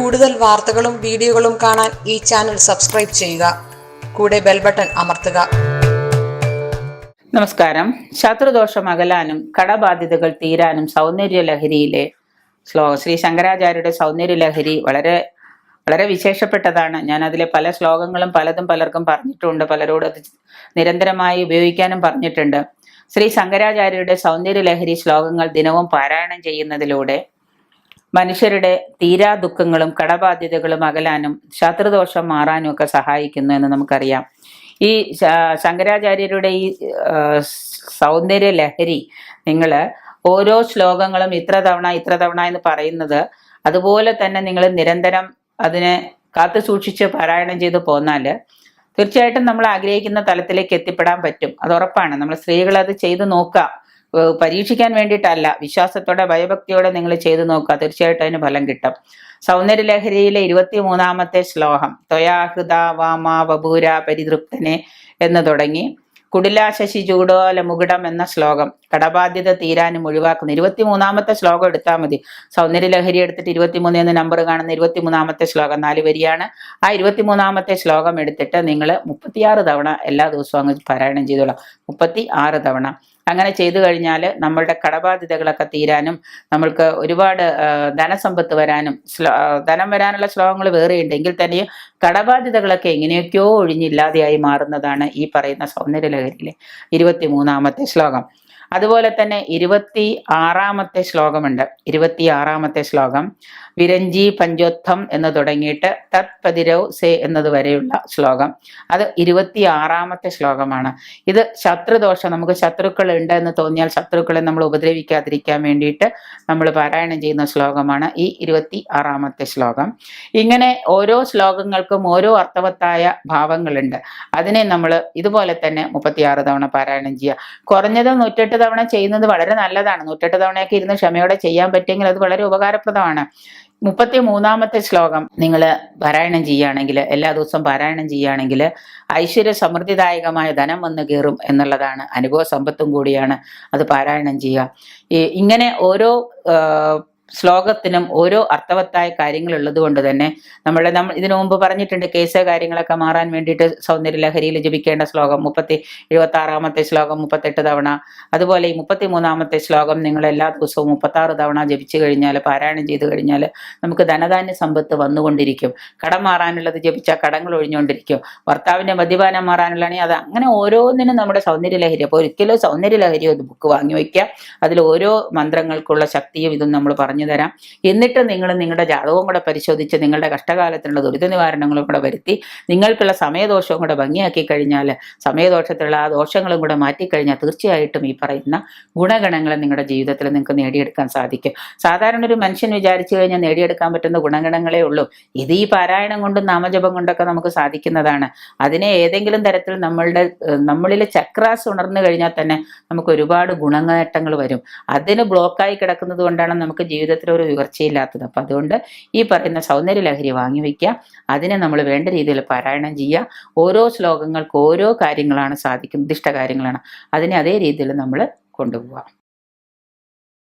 കൂടുതൽ വാർത്തകളും വീഡിയോകളും കാണാൻ ഈ ചാനൽ സബ്സ്ക്രൈബ് ചെയ്യുക. കൂടെ ബെൽ ബട്ടൺ അമർത്തുക. നമസ്കാരം. ശത്രുദോഷം അകലാനും കടബാധ്യതകൾ തീരാനും സൗന്ദര്യ ലഹരിയിലെ ശ്രീ ശങ്കരാചാര്യരുടെ സൗന്ദര്യ ലഹരി വളരെ വളരെ വിശേഷപ്പെട്ടതാണ്. ഞാൻ അതിലെ പല ശ്ലോകങ്ങളും പലർക്കും പറഞ്ഞിട്ടുണ്ട്, പലരോട് അത് നിരന്തരമായി ഉപയോഗിക്കാനും പറഞ്ഞിട്ടുണ്ട്. ശ്രീ ശങ്കരാചാര്യരുടെ സൗന്ദര്യ ലഹരി ശ്ലോകങ്ങൾ ദിനവും പാരായണം ചെയ്യുന്നതിലൂടെ മനുഷ്യരുടെ തീരാ ദുഃഖങ്ങളും കടബാധ്യതകളും അകലാനും ശത്രുദോഷം മാറാനും ഒക്കെ സഹായിക്കുന്നു എന്ന് നമുക്കറിയാം. ഈ ശങ്കരാചാര്യരുടെ ഈ സൗന്ദര്യ ലഹരി നിങ്ങൾ ഓരോ ശ്ലോകങ്ങളും ഇത്ര തവണ എന്ന് പറയുന്നത് അതുപോലെ തന്നെ നിങ്ങൾ നിരന്തരം അതിനെ കാത്തു സൂക്ഷിച്ച് പാരായണം ചെയ്ത് പോന്നാൽ തീർച്ചയായിട്ടും നമ്മൾ ആഗ്രഹിക്കുന്ന തലത്തിലേക്ക് എത്തിപ്പെടാൻ പറ്റും. അത് ഉറപ്പാണ്. നമ്മൾ സ്ത്രീകൾ അത് ചെയ്തു നോക്കുക. പരീക്ഷിക്കാൻ വേണ്ടിയിട്ടല്ല, വിശ്വാസത്തോടെ ഭയഭക്തിയോടെ നിങ്ങൾ ചെയ്തു നോക്കുക. തീർച്ചയായിട്ടും അതിന് ഫലം കിട്ടും. സൗന്ദര്യ ലഹരിയിലെ 23-ാമത്തെ ശ്ലോകം ത്വയാഹൃത വാമാ വപൂര പരിതൃപ്തനെ എന്ന് തുടങ്ങി കുടിലാശശി ചൂടോല മുകുടം എന്ന ശ്ലോകം കടബാധ്യത തീരാനും ഒഴിവാക്കുന്നു. 23-ാമത്തെ ശ്ലോകം എടുത്താൽ മതി. സൗന്ദര്യ ലഹരി എടുത്തിട്ട് 23 എന്ന നമ്പർ കാണുന്ന 23-ാമത്തെ ശ്ലോകം 4 വരിയാണ്. ആ 23-ാമത്തെ ശ്ലോകം എടുത്തിട്ട് നിങ്ങൾ 36 തവണ എല്ലാ ദിവസവും അങ്ങ് പാരായണം ചെയ്തോളാം. 36 തവണ അങ്ങനെ ചെയ്തു കഴിഞ്ഞാൽ നമ്മളുടെ കടബാധ്യതകളൊക്കെ തീരാനും നമ്മൾക്ക് ഒരുപാട് ധനസമ്പത്ത് വരാനും ധനം വരാനുള്ള ശ്ലോകങ്ങൾ വേറെ ഉണ്ടെങ്കിൽ തന്നെയും കടബാധ്യതകളൊക്കെ എങ്ങനെയൊക്കെയോ ഒഴിഞ്ഞില്ലാതെയായി മാറുന്നതാണ് ഈ പറയുന്ന സൗന്ദര്യ ലഹരിയിലെ 23-ാമത്തെ ശ്ലോകം. അതുപോലെ തന്നെ 26-ാമത്തെ ശ്ലോകമുണ്ട്. 26-ാമത്തെ ശ്ലോകം വിരഞ്ജി പഞ്ചോത്ഥം എന്ന് തുടങ്ങിയിട്ട് തത് പതിരവ് സേ എന്നത് വരെയുള്ള ശ്ലോകം. അത് 26-ാമത്തെ ശ്ലോകമാണ്. ഇത് ശത്രുദോഷം, നമുക്ക് ശത്രുക്കൾ ഉണ്ട് എന്ന് തോന്നിയാൽ ശത്രുക്കളെ നമ്മൾ ഉപദ്രവിക്കാതിരിക്കാൻ വേണ്ടിയിട്ട് നമ്മൾ പാരായണം ചെയ്യുന്ന ശ്ലോകമാണ് ഈ 26-ാമത്തെ ശ്ലോകം. ഇങ്ങനെ ഓരോ ശ്ലോകങ്ങൾക്കും ഓരോ അർത്ഥവത്തായ ഭാവങ്ങളുണ്ട്. അതിനെ നമ്മൾ ഇതുപോലെ തന്നെ 36 തവണ പാരായണം ചെയ്യുക. കുറഞ്ഞത് 108 തവണ ചെയ്യുന്നത് വളരെ നല്ലതാണ്. 108 തവണയൊക്കെ ഇരുന്ന് ക്ഷമയോടെ ചെയ്യാൻ പറ്റുമെങ്കിൽ അത് വളരെ ഉപകാരപ്രദമാണ്. 33-ാമത്തെ ശ്ലോകം നിങ്ങൾ പാരായണം ചെയ്യുകയാണെങ്കിൽ, എല്ലാ ദിവസവും പാരായണം ചെയ്യുകയാണെങ്കിൽ ഐശ്വര്യ സമൃദ്ധിദായകമായ ധനം വന്ന് കയറും എന്നുള്ളതാണ്. അനുഭവ സമ്പത്തും കൂടിയാണ് അത് പാരായണം ചെയ്യുക. ഇങ്ങനെ ഓരോ ശ്ലോകത്തിനും ഓരോ അർത്ഥവത്തായ കാര്യങ്ങൾ ഉള്ളത് കൊണ്ട് തന്നെ നമ്മൾ ഇതിനു മുമ്പ് പറഞ്ഞിട്ടുണ്ട്, കേസ് കാര്യങ്ങളൊക്കെ മാറാൻ വേണ്ടിയിട്ട് സൗന്ദര്യ ലഹരിയിൽ ജപിക്കേണ്ട ശ്ലോകം 76-ാമത്തെ ശ്ലോകം 38 തവണ. അതുപോലെ ഈ 33-ാമത്തെ ശ്ലോകം നിങ്ങൾ എല്ലാ ദിവസവും 36 തവണ ജപിച്ചു കഴിഞ്ഞാൽ, പാരായണം ചെയ്ത് കഴിഞ്ഞാൽ നമുക്ക് ധനധാന്യ സമ്പത്ത് വന്നുകൊണ്ടിരിക്കും. കടം മാറാനുള്ളത് ജപിച്ചാൽ കടങ്ങൾ ഒഴിഞ്ഞുകൊണ്ടിരിക്കും. ഭർത്താവിന്റെ മദ്യപാനം മാറാനുള്ളതാണെങ്കിൽ അത് അങ്ങനെ ഓരോന്നിനും നമ്മുടെ സൗന്ദര്യ ലഹരി. അപ്പോൾ ഒരിക്കലും സൗന്ദര്യ ലഹരി ഒരു ബുക്ക് വാങ്ങി വയ്ക്കുക. അതിൽ ഓരോ മന്ത്രങ്ങൾക്കുള്ള ശക്തിയും ഇതും നമ്മൾ പറഞ്ഞു തരാം. എന്നിട്ട് നിങ്ങൾ നിങ്ങളുടെ ജാതകവും കൂടെ പരിശോധിച്ച് നിങ്ങളുടെ കഷ്ടകാലത്തിനുള്ള ദുരിത നിവാരണങ്ങളും കൂടെ വരുത്തി നിങ്ങൾക്കുള്ള സമയദോഷവും കൂടെ ഭംഗിയാക്കി കഴിഞ്ഞാൽ, സമയദോഷത്തിലുള്ള ആ ദോഷങ്ങളും കൂടെ മാറ്റിക്കഴിഞ്ഞാൽ തീർച്ചയായിട്ടും ഈ പറയുന്ന ഗുണഗണങ്ങൾ നിങ്ങളുടെ ജീവിതത്തിൽ നിങ്ങൾക്ക് നേടിയെടുക്കാൻ സാധിക്കും. സാധാരണ ഒരു മനുഷ്യൻ വിചാരിച്ചു കഴിഞ്ഞാൽ നേടിയെടുക്കാൻ പറ്റുന്ന ഗുണഗണങ്ങളേ ഉള്ളൂ. ഇത് ഈ പാരായണം കൊണ്ടും നാമജപം കൊണ്ടൊക്കെ നമുക്ക് സാധിക്കുന്നതാണ്. അതിനെ ഏതെങ്കിലും തരത്തിൽ നമ്മളിലെ ചക്രാസ് ഉണർന്നു കഴിഞ്ഞാൽ തന്നെ നമുക്ക് ഒരുപാട് ഗുണനേട്ടങ്ങൾ വരും. അതിന് ബ്ലോക്കായി കിടക്കുന്നത് കൊണ്ടാണ് നമുക്ക് ജീവിതത്തിൽ ഒരു ഉയർച്ചയില്ലാത്തത്. അപ്പം അതുകൊണ്ട് ഈ പറയുന്ന സൗന്ദര്യ ലഹരി വാങ്ങി വയ്ക്കുക. അതിനെ നമ്മൾ വേണ്ട രീതിയിൽ പാരായണം ചെയ്യുക. ഓരോ ശ്ലോകങ്ങൾക്ക് ഓരോ കാര്യങ്ങളാണ് സാധിക്കുന്നത്, ഉദ്ദിഷ്ട കാര്യങ്ങളാണ്. അതിനെ അതേ രീതിയിൽ നമ്മൾ കൊണ്ടുപോവുക.